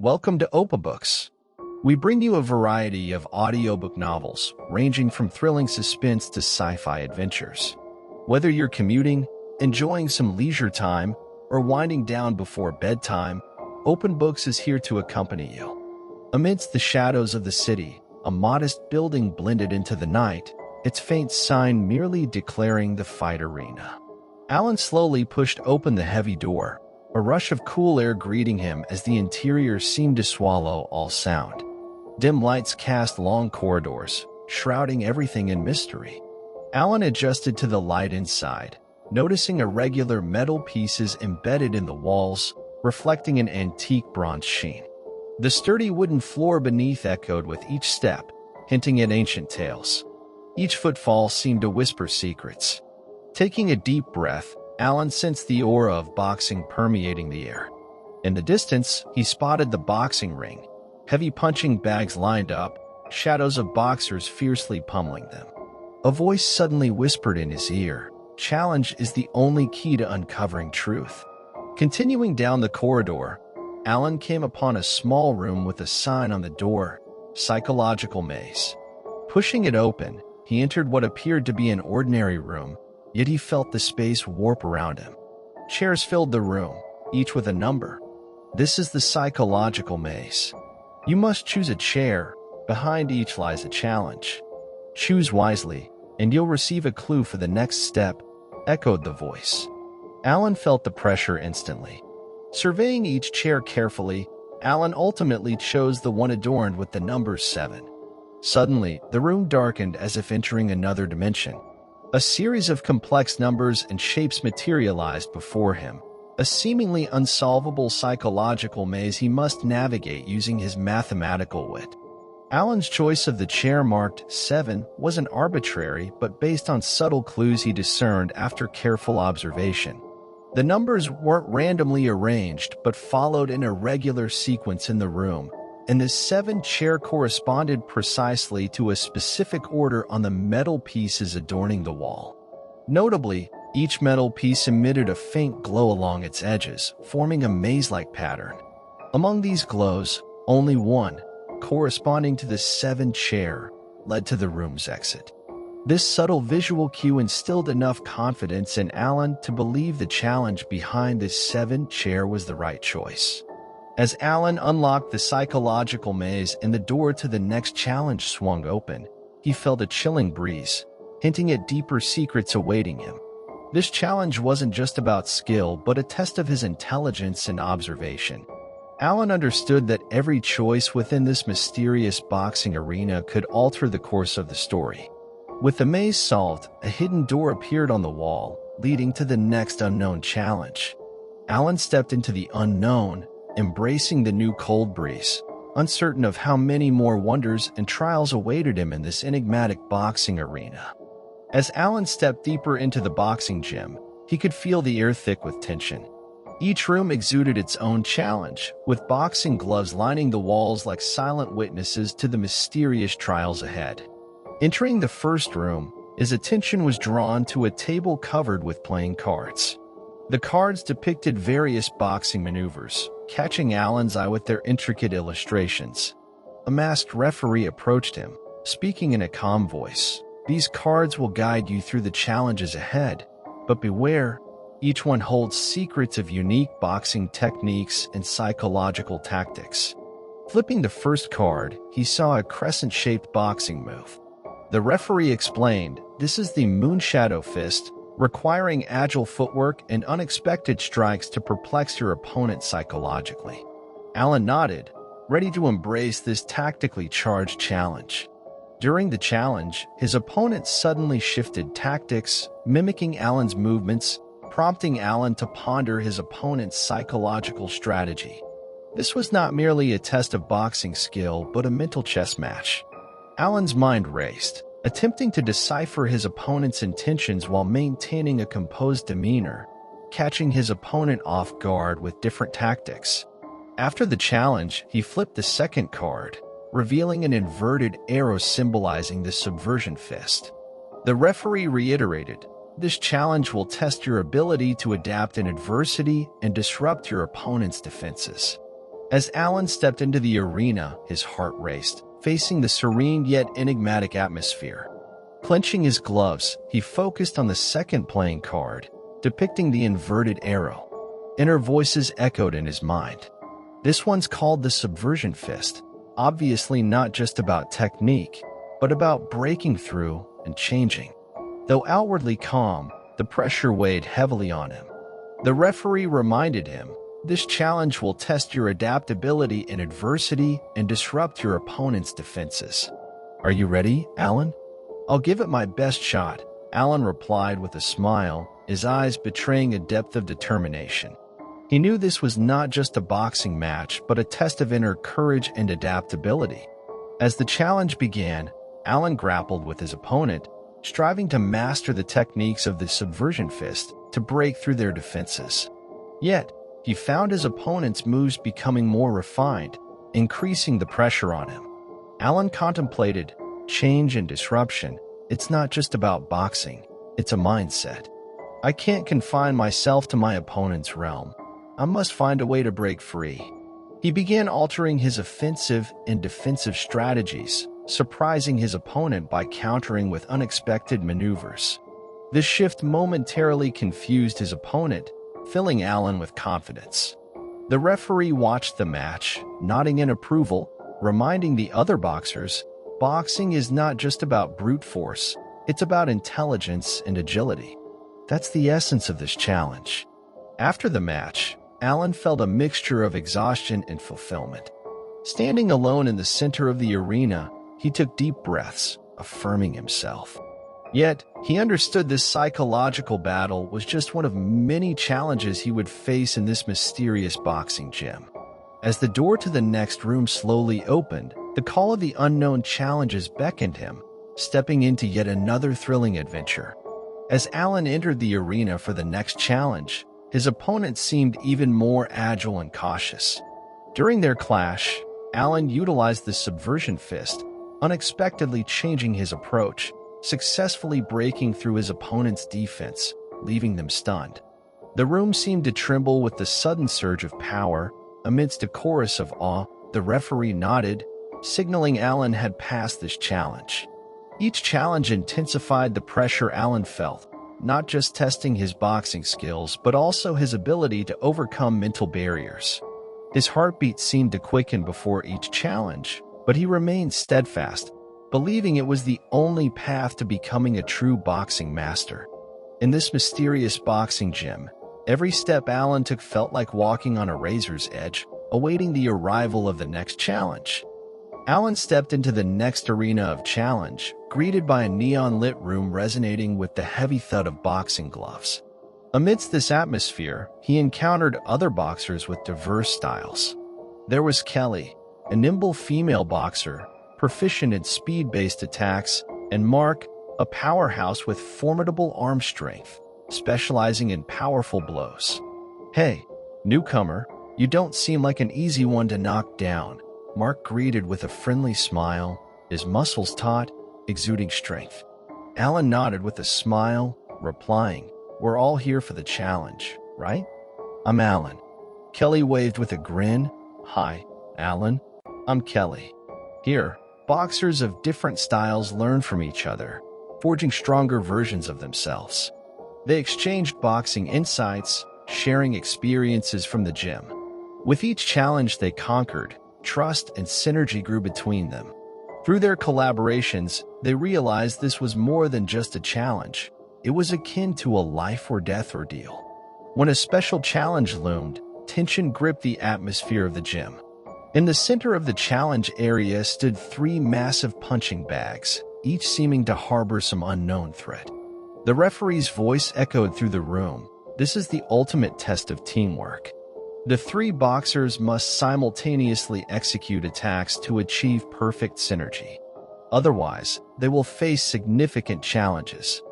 Welcome to Books. We bring you a variety of audiobook novels, ranging from thrilling suspense to sci-fi adventures. Whether you're commuting, enjoying some leisure time, or winding down before bedtime, Open Books is here to accompany you. Amidst the shadows of the city, a modest building blended into the night, its faint sign merely declaring the fight arena. Alan slowly pushed open the heavy door, a rush of cool air greeting him as the interior seemed to swallow all sound. Dim lights cast long corridors, shrouding everything in mystery. Alan adjusted to the light inside, noticing irregular metal pieces embedded in the walls, reflecting an antique bronze sheen. The sturdy wooden floor beneath echoed with each step, hinting at ancient tales. Each footfall seemed to whisper secrets. Taking a deep breath, Alan sensed the aura of boxing permeating the air. In the distance, he spotted the boxing ring, heavy punching bags lined up, shadows of boxers fiercely pummeling them. A voice suddenly whispered in his ear, "Challenge is the only key to uncovering truth." Continuing down the corridor, Alan came upon a small room with a sign on the door, "Psychological Maze." Pushing it open, he entered what appeared to be an ordinary room, yet he felt the space warp around him. Chairs filled the room, each with a number. This is the psychological maze. You must choose a chair. Behind each lies a challenge. Choose wisely, and you'll receive a clue for the next step, echoed the voice. Alan felt the pressure instantly. Surveying each chair carefully, Alan ultimately chose the one adorned with the number 7. Suddenly, the room darkened as if entering another dimension. A series of complex numbers and shapes materialized before him, a seemingly unsolvable psychological maze he must navigate using his mathematical wit. Alan's choice of the chair marked 7 wasn't arbitrary but based on subtle clues he discerned after careful observation. The numbers weren't randomly arranged but followed an irregular sequence in the room, and the 7 chair corresponded precisely to a specific order on the metal pieces adorning the wall. Notably, each metal piece emitted a faint glow along its edges, forming a maze-like pattern. Among these glows, only one, corresponding to the 7 chair, led to the room's exit. This subtle visual cue instilled enough confidence in Alan to believe the challenge behind this 7 chair was the right choice. As Alan unlocked the psychological maze and the door to the next challenge swung open, he felt a chilling breeze, hinting at deeper secrets awaiting him. This challenge wasn't just about skill, but a test of his intelligence and observation. Alan understood that every choice within this mysterious boxing arena could alter the course of the story. With the maze solved, a hidden door appeared on the wall, leading to the next unknown challenge. Alan stepped into the unknown, embracing the new cold breeze, uncertain of how many more wonders and trials awaited him in this enigmatic boxing arena. As Alan stepped deeper into the boxing gym, he could feel the air thick with tension. Each room exuded its own challenge, with boxing gloves lining the walls like silent witnesses to the mysterious trials ahead. Entering the first room, his attention was drawn to a table covered with playing cards. The cards depicted various boxing maneuvers, catching Alan's eye with their intricate illustrations. A masked referee approached him, speaking in a calm voice. "These cards will guide you through the challenges ahead, but beware, each one holds secrets of unique boxing techniques and psychological tactics." Flipping the first card, he saw a crescent-shaped boxing move. The referee explained, "This is the Moonshadow Fist, requiring agile footwork and unexpected strikes to perplex your opponent psychologically." Alan nodded, ready to embrace this tactically charged challenge. During the challenge, his opponent suddenly shifted tactics, mimicking Alan's movements, prompting Alan to ponder his opponent's psychological strategy. This was not merely a test of boxing skill, but a mental chess match. Alan's mind raced, attempting to decipher his opponent's intentions while maintaining a composed demeanor, catching his opponent off guard with different tactics. After the challenge, he flipped the second card, revealing an inverted arrow symbolizing the subversion fist. The referee reiterated, "This challenge will test your ability to adapt in adversity and disrupt your opponent's defenses." As Alan stepped into the arena, his heart raced, facing the serene yet enigmatic atmosphere. Clenching his gloves, he focused on the second playing card, depicting the inverted arrow. Inner voices echoed in his mind. This one's called the subversion fist, obviously not just about technique, but about breaking through and changing. Though outwardly calm, the pressure weighed heavily on him. The referee reminded him, this challenge will test your adaptability in adversity and disrupt your opponent's defenses. Are you ready, Alan? I'll give it my best shot, Alan replied with a smile, his eyes betraying a depth of determination. He knew this was not just a boxing match, but a test of inner courage and adaptability. As the challenge began, Alan grappled with his opponent, striving to master the techniques of the subversion fist to break through their defenses. Yet, he found his opponent's moves becoming more refined, increasing the pressure on him. Alan contemplated, change and disruption. It's not just about boxing, it's a mindset. I can't confine myself to my opponent's realm. I must find a way to break free. He began altering his offensive and defensive strategies, surprising his opponent by countering with unexpected maneuvers. This shift momentarily confused his opponent, filling Alan with confidence. The referee watched the match, nodding in approval, reminding the other boxers, boxing is not just about brute force, it's about intelligence and agility. That's the essence of this challenge. After the match, Alan felt a mixture of exhaustion and fulfillment. Standing alone in the center of the arena, he took deep breaths, affirming himself. Yet, he understood this psychological battle was just one of many challenges he would face in this mysterious boxing gym. As the door to the next room slowly opened, the call of the unknown challenges beckoned him, stepping into yet another thrilling adventure. As Alan entered the arena for the next challenge, his opponent seemed even more agile and cautious. During their clash, Alan utilized the subversion fist, unexpectedly changing his approach, successfully breaking through his opponent's defense, leaving them stunned. The room seemed to tremble with the sudden surge of power. Amidst a chorus of awe, the referee nodded, signaling Alan had passed this challenge. Each challenge intensified the pressure Alan felt, not just testing his boxing skills, but also his ability to overcome mental barriers. His heartbeat seemed to quicken before each challenge, but he remained steadfast, believing it was the only path to becoming a true boxing master. In this mysterious boxing gym, every step Alan took felt like walking on a razor's edge, awaiting the arrival of the next challenge. Alan stepped into the next arena of challenge, greeted by a neon-lit room resonating with the heavy thud of boxing gloves. Amidst this atmosphere, he encountered other boxers with diverse styles. There was Kelly, a nimble female boxer, proficient in speed-based attacks, and Mark, a powerhouse with formidable arm strength, specializing in powerful blows. "Hey, newcomer, you don't seem like an easy one to knock down," Mark greeted with a friendly smile, his muscles taut, exuding strength. Alan nodded with a smile, replying, "We're all here for the challenge, right?" "I'm Alan." Kelly waved with a grin. "Hi, Alan. I'm Kelly." Here, boxers of different styles learn from each other, forging stronger versions of themselves. They exchanged boxing insights, sharing experiences from the gym. With each challenge they conquered, trust and synergy grew between them. Through their collaborations, they realized this was more than just a challenge. It was akin to a life-or-death ordeal. When a special challenge loomed, tension gripped the atmosphere of the gym. In the center of the challenge area stood 3 massive punching bags, each seeming to harbor some unknown threat. The referee's voice echoed through the room. This is the ultimate test of teamwork. The 3 boxers must simultaneously execute attacks to achieve perfect synergy. Otherwise, they will face significant challenges.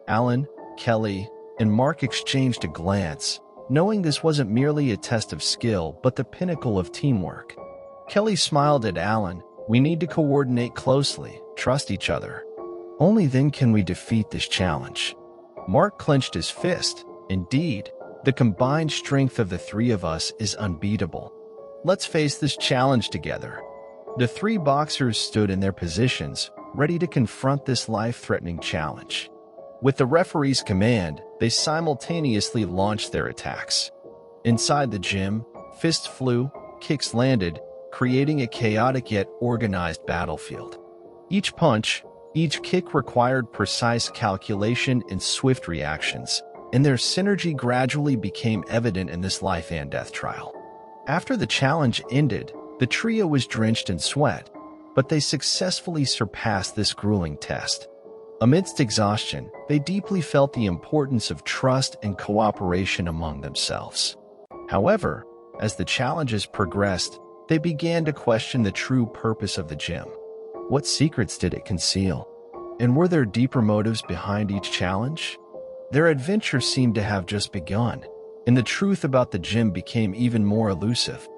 Alan, Kelly, and Mark exchanged a glance, knowing this wasn't merely a test of skill but the pinnacle of teamwork. Kelly smiled at Alan. "We need to coordinate closely, trust each other. Only then can we defeat this challenge." Mark clenched his fist. "Indeed, the combined strength of the 3 of us is unbeatable." Let's face this challenge together." The three boxers stood in their positions, ready to confront this life-threatening challenge. With the referee's command, they simultaneously launched their attacks. Inside the gym, fists flew, kicks landed, creating a chaotic yet organized battlefield. Each punch, each kick required precise calculation and swift reactions, and their synergy gradually became evident in this life-and-death trial. After the challenge ended, the trio was drenched in sweat, but they successfully surpassed this grueling test. Amidst exhaustion, they deeply felt the importance of trust and cooperation among themselves. However, as the challenges progressed, they began to question the true purpose of the gym. What secrets did it conceal? And were there deeper motives behind each challenge? Their adventure seemed to have just begun, and the truth about the gym became even more elusive.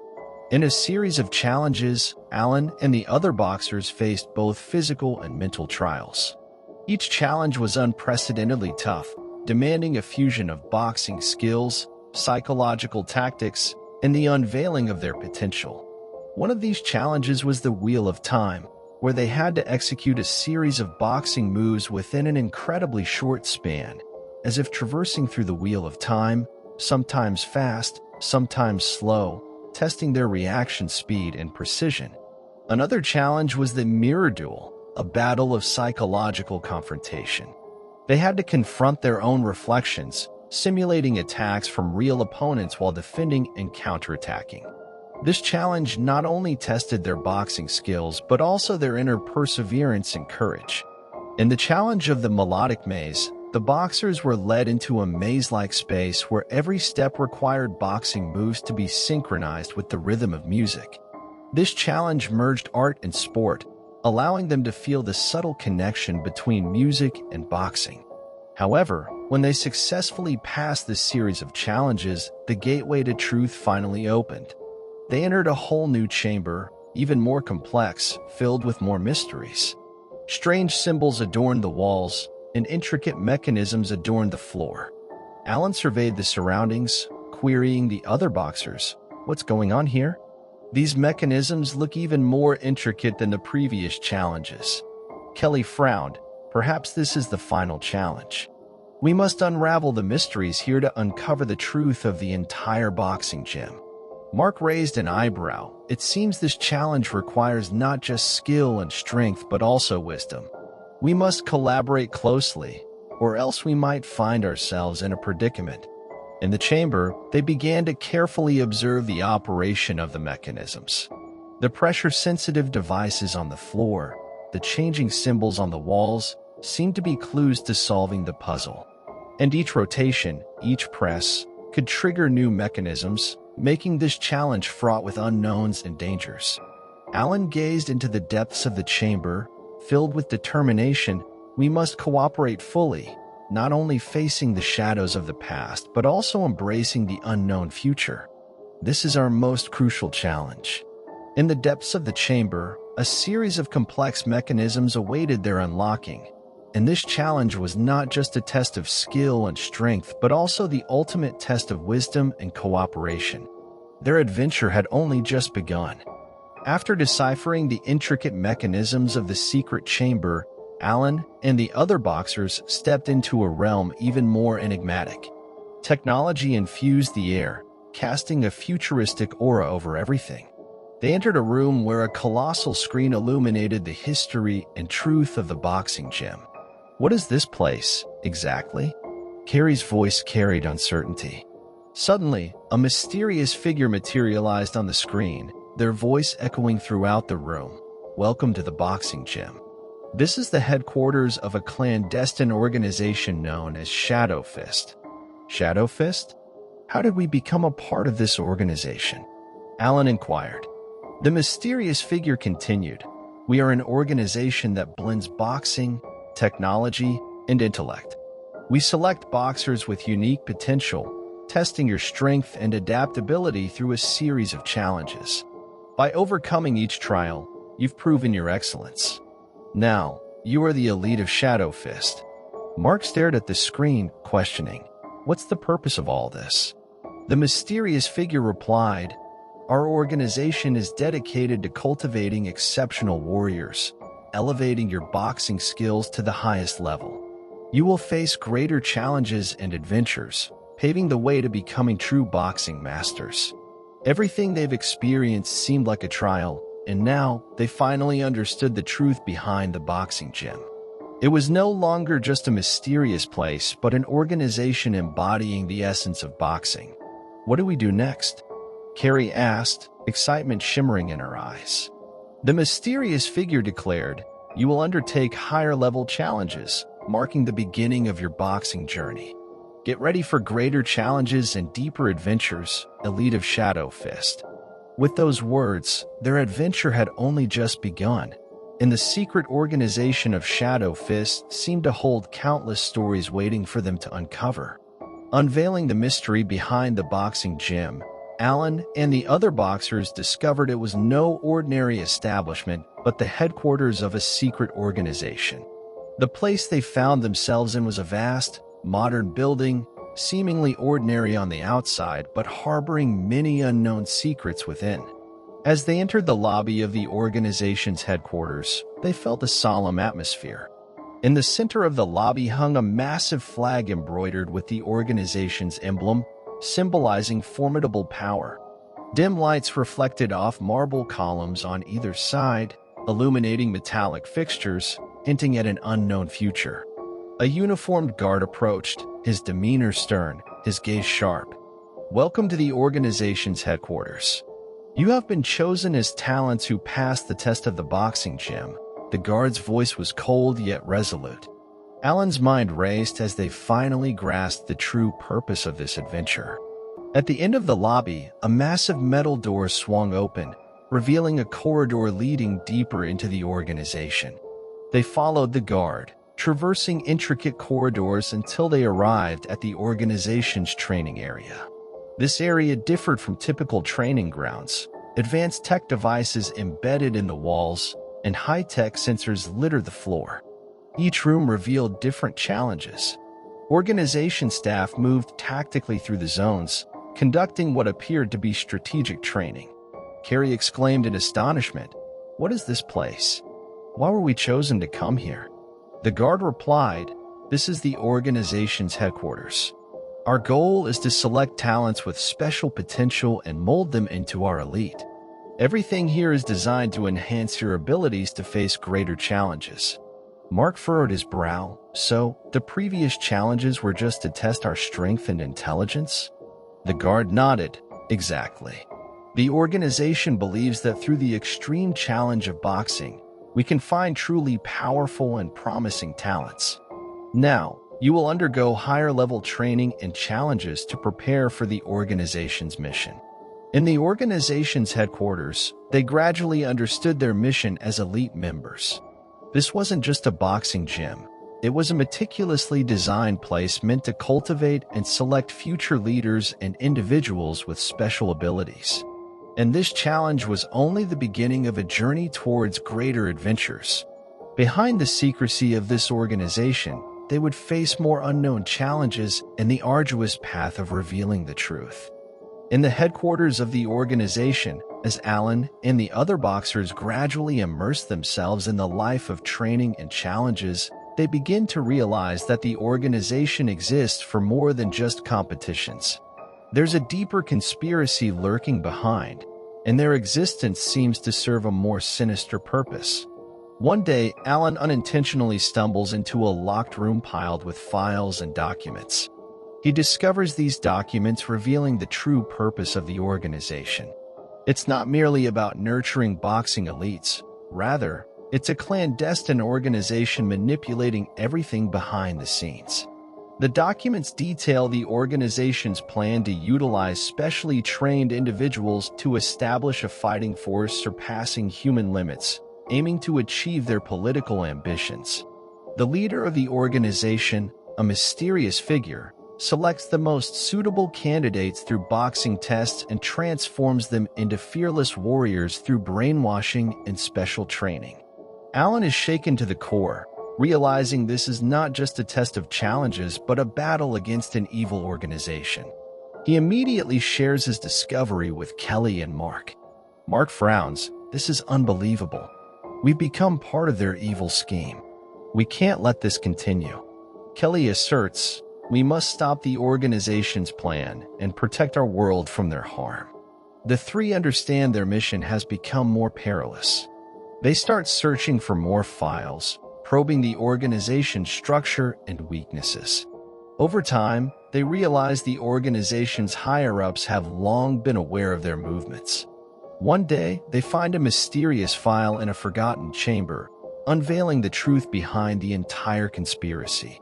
In a series of challenges, Alan and the other boxers faced both physical and mental trials. Each challenge was unprecedentedly tough, demanding a fusion of boxing skills, psychological tactics, and the unveiling of their potential. One of these challenges was the Wheel of Time, where they had to execute a series of boxing moves within an incredibly short span, as if traversing through the Wheel of Time, sometimes fast, sometimes slow, testing their reaction speed and precision. Another challenge was the Mirror Duel, a battle of psychological confrontation. They had to confront their own reflections, simulating attacks from real opponents while defending and counterattacking. This challenge not only tested their boxing skills, but also their inner perseverance and courage. In the challenge of the Melodic Maze, the boxers were led into a maze-like space where every step required boxing moves to be synchronized with the rhythm of music. This challenge merged art and sport, allowing them to feel the subtle connection between music and boxing. However, when they successfully passed this series of challenges, the gateway to truth finally opened. They entered a whole new chamber, even more complex, filled with more mysteries. Strange symbols adorned the walls, and intricate mechanisms adorned the floor. Alan surveyed the surroundings, querying the other boxers. "What's going on here? These mechanisms look even more intricate than the previous challenges." Kelly frowned. "Perhaps this is the final challenge. We must unravel the mysteries here to uncover the truth of the entire boxing gym." Mark raised an eyebrow. "It seems this challenge requires not just skill and strength, but also wisdom. We must collaborate closely, or else we might find ourselves in a predicament." In the chamber, they began to carefully observe the operation of the mechanisms. The pressure-sensitive devices on the floor, the changing symbols on the walls, seemed to be clues to solving the puzzle. And each rotation, each press, could trigger new mechanisms, making this challenge fraught with unknowns and dangers. Alan gazed into the depths of the chamber, filled with determination. "We must cooperate fully, not only facing the shadows of the past, but also embracing the unknown future. This is our most crucial challenge." In the depths of the chamber, a series of complex mechanisms awaited their unlocking, and this challenge was not just a test of skill and strength, but also the ultimate test of wisdom and cooperation. Their adventure had only just begun. After deciphering the intricate mechanisms of the secret chamber, Alan and the other boxers stepped into a realm even more enigmatic. Technology infused the air, casting a futuristic aura over everything. They entered a room where a colossal screen illuminated the history and truth of the boxing gym. "What is this place, exactly?" Carrie's voice carried uncertainty. Suddenly, a mysterious figure materialized on the screen, their voice echoing throughout the room. "Welcome to the boxing gym. This is the headquarters of a clandestine organization known as Shadow Fist." "Shadow Fist? How did we become a part of this organization?" Alan inquired. The mysterious figure continued. "We are an organization that blends boxing, technology, and intellect. We select boxers with unique potential, testing your strength and adaptability through a series of challenges. By overcoming each trial, you've proven your excellence. Now, you are the elite of Shadow Fist." Mark stared at the screen, questioning, "What's the purpose of all this?" The mysterious figure replied, our organization is dedicated to cultivating exceptional warriors, elevating your boxing skills to the highest level. You will face greater challenges and adventures, paving the way to becoming true boxing masters. Everything they've experienced seemed like a trial, and now they finally understood the truth behind the boxing gym. It was no longer just a mysterious place, but an organization embodying the essence of boxing. What do we do next? Carrie asked, excitement shimmering in her eyes. The mysterious figure declared, "You will undertake higher-level challenges, marking the beginning of your boxing journey. Get ready for greater challenges and deeper adventures, Elite of Shadow Fist." With those words, their adventure had only just begun, and the secret organization of Shadow Fist seemed to hold countless stories waiting for them to uncover. Unveiling the mystery behind the boxing gym, Alan and the other boxers discovered it was no ordinary establishment, but the headquarters of a secret organization. The place they found themselves in was a vast, modern building, seemingly ordinary on the outside, but harboring many unknown secrets within. As they entered the lobby of the organization's headquarters, they felt a solemn atmosphere. In the center of the lobby hung a massive flag embroidered with the organization's emblem, symbolizing formidable power. Dim lights reflected off marble columns on either side, illuminating metallic fixtures, hinting at an unknown future. A uniformed guard approached, his demeanor stern, his gaze sharp. "Welcome to the organization's headquarters. You have been chosen as talents who passed the test of the boxing gym." The guard's voice was cold yet resolute. Alan's mind raced as they finally grasped the true purpose of this adventure. At the end of the lobby, a massive metal door swung open, revealing a corridor leading deeper into the organization. They followed the guard, traversing intricate corridors until they arrived at the organization's training area. This area differed from typical training grounds. Advanced tech devices embedded in the walls and high-tech sensors littered the floor. Each room revealed different challenges. Organization staff moved tactically through the zones, conducting what appeared to be strategic training. Carrie exclaimed in astonishment, "What is this place? Why were we chosen to come here?" The guard replied, "This is the organization's headquarters. Our goal is to select talents with special potential and mold them into our elite. Everything here is designed to enhance your abilities to face greater challenges." Mark furrowed his brow. "So, the previous challenges were just to test our strength and intelligence?" The guard nodded. "Exactly. The organization believes that through the extreme challenge of boxing, we can find truly powerful and promising talents. Now, you will undergo higher-level training and challenges to prepare for the organization's mission." In the organization's headquarters, they gradually understood their mission as elite members. This wasn't just a boxing gym. It was a meticulously designed place meant to cultivate and select future leaders and individuals with special abilities. And this challenge was only the beginning of a journey towards greater adventures. Behind the secrecy of this organization, they would face more unknown challenges and the arduous path of revealing the truth. In the headquarters of the organization, as Alan and the other boxers gradually immersed themselves in the life of training and challenges, they begin to realize that the organization exists for more than just competitions. There's a deeper conspiracy lurking behind, and their existence seems to serve a more sinister purpose. One day, Alan unintentionally stumbles into a locked room piled with files and documents. He discovers these documents revealing the true purpose of the organization. It's not merely about nurturing boxing elites. Rather, it's a clandestine organization manipulating everything behind the scenes. The documents detail the organization's plan to utilize specially trained individuals to establish a fighting force surpassing human limits, aiming to achieve their political ambitions. The leader of the organization, a mysterious figure, selects the most suitable candidates through boxing tests and transforms them into fearless warriors through brainwashing and special training. Alan is shaken to the core, realizing this is not just a test of challenges but a battle against an evil organization. He immediately shares his discovery with Kelly and Mark. Mark frowns. This is unbelievable. We've become part of their evil scheme. We can't let this continue. Kelly asserts, we must stop the organization's plan and protect our world from their harm. The three understand their mission has become more perilous. They start searching for more files, probing the organization's structure and weaknesses. Over time, they realize the organization's higher-ups have long been aware of their movements. One day, they find a mysterious file in a forgotten chamber, unveiling the truth behind the entire conspiracy.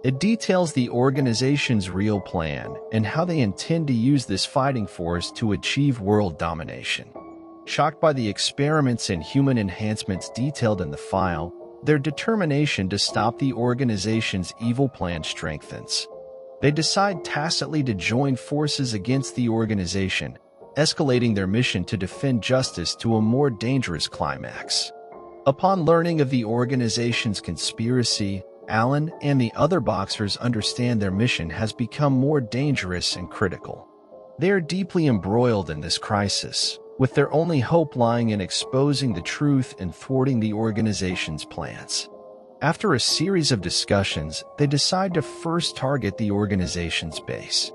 It details the organization's real plan and how they intend to use this fighting force to achieve world domination. Shocked by the experiments and human enhancements detailed in the file, their determination to stop the organization's evil plan strengthens. They decide tacitly to join forces against the organization, escalating their mission to defend justice to a more dangerous climax. Upon learning of the organization's conspiracy, Alan and the other boxers understand their mission has become more dangerous and critical. They are deeply embroiled in this crisis, with their only hope lying in exposing the truth and thwarting the organization's plans. After a series of discussions, they decide to first target the organization's base.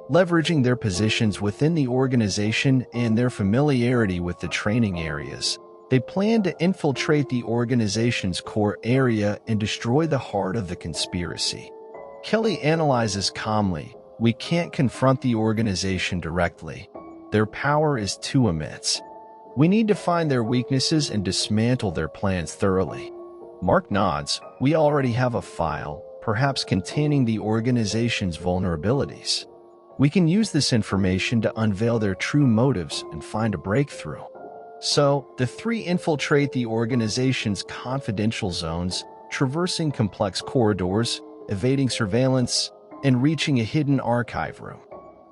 Leveraging their positions within the organization and their familiarity with the training areas, they plan to infiltrate the organization's core area and destroy the heart of the conspiracy. Kelly analyzes calmly, we can't confront the organization directly. Their power is too immense. We need to find their weaknesses and dismantle their plans thoroughly. Mark nods, we already have a file, perhaps containing the organization's vulnerabilities. We can use this information to unveil their true motives and find a breakthrough. So, the three infiltrate the organization's confidential zones, traversing complex corridors, evading surveillance, and reaching a hidden archive room.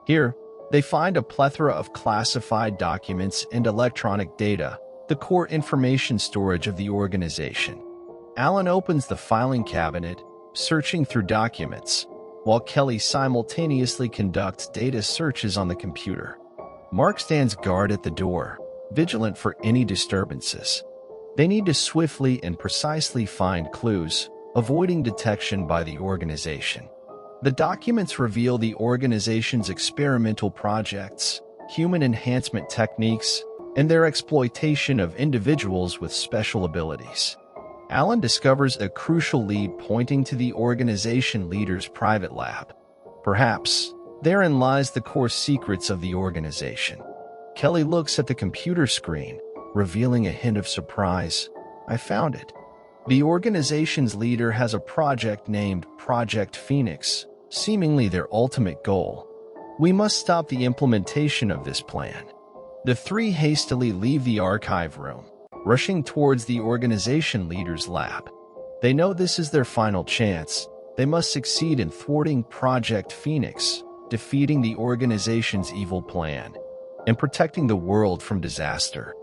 Here, they find a plethora of classified documents and electronic data, the core information storage of the organization. Alan opens the filing cabinet, searching through documents, while Kelly simultaneously conducts data searches on the computer. Mark stands guard at the door, vigilant for any disturbances. They need to swiftly and precisely find clues, avoiding detection by the organization. The documents reveal the organization's experimental projects, human enhancement techniques, and their exploitation of individuals with special abilities. Alan discovers a crucial lead pointing to the organization leader's private lab. Perhaps, therein lies the core secrets of the organization. Kelly looks at the computer screen, revealing a hint of surprise. I found it. The organization's leader has a project named Project Phoenix, seemingly their ultimate goal. We must stop the implementation of this plan. The three hastily leave the archive room, rushing towards the organization leader's lab. They know this is their final chance. They must succeed in thwarting Project Phoenix, defeating the organization's evil plan, and protecting the world from disaster.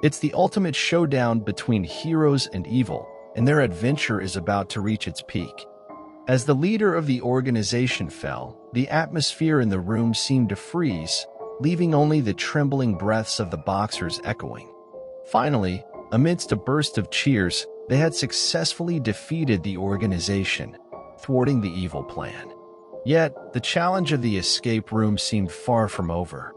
It's the ultimate showdown between heroes and evil, and their adventure is about to reach its peak. As the leader of the organization fell, the atmosphere in the room seemed to freeze, leaving only the trembling breaths of the boxers echoing. Finally, amidst a burst of cheers, they had successfully defeated the organization, thwarting the evil plan. Yet, the challenge of the escape room seemed far from over.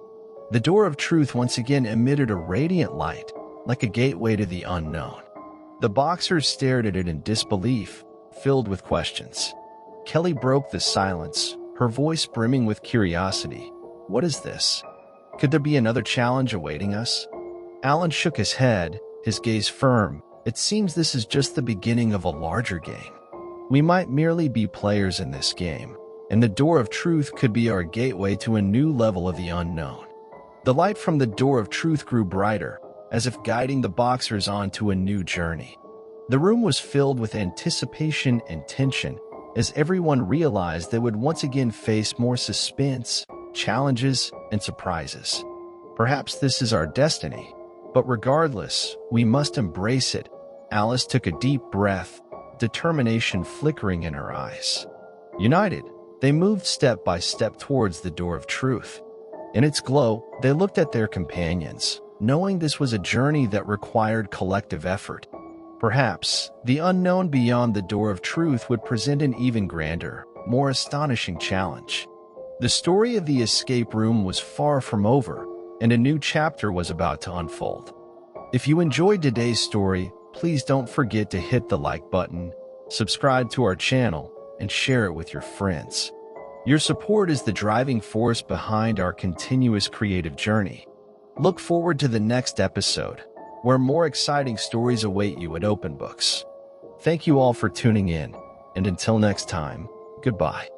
The door of truth once again emitted a radiant light, like a gateway to the unknown. The boxers stared at it in disbelief, filled with questions. Kelly broke the silence, her voice brimming with curiosity. What is this? Could there be another challenge awaiting us? Alan shook his head, his gaze firm. It seems this is just the beginning of a larger game. We might merely be players in this game, and the door of truth could be our gateway to a new level of the unknown. The light from the door of truth grew brighter, as if guiding the boxers onto a new journey. The room was filled with anticipation and tension, as everyone realized they would once again face more suspense, challenges, and surprises. Perhaps this is our destiny, but regardless, we must embrace it. Alice took a deep breath, determination flickering in her eyes. United, They moved step by step towards the door of truth. In its glow, they looked at their companions, knowing this was a journey that required collective effort. Perhaps, the unknown beyond the door of truth would present an even grander, more astonishing challenge. The story of the escape room was far from over, and a new chapter was about to unfold. If you enjoyed today's story, please don't forget to hit the like button, subscribe to our channel, and share it with your friends. Your support is the driving force behind our continuous creative journey. Look forward to the next episode, where more exciting stories await you at Open Books. Thank you all for tuning in, and until next time, goodbye.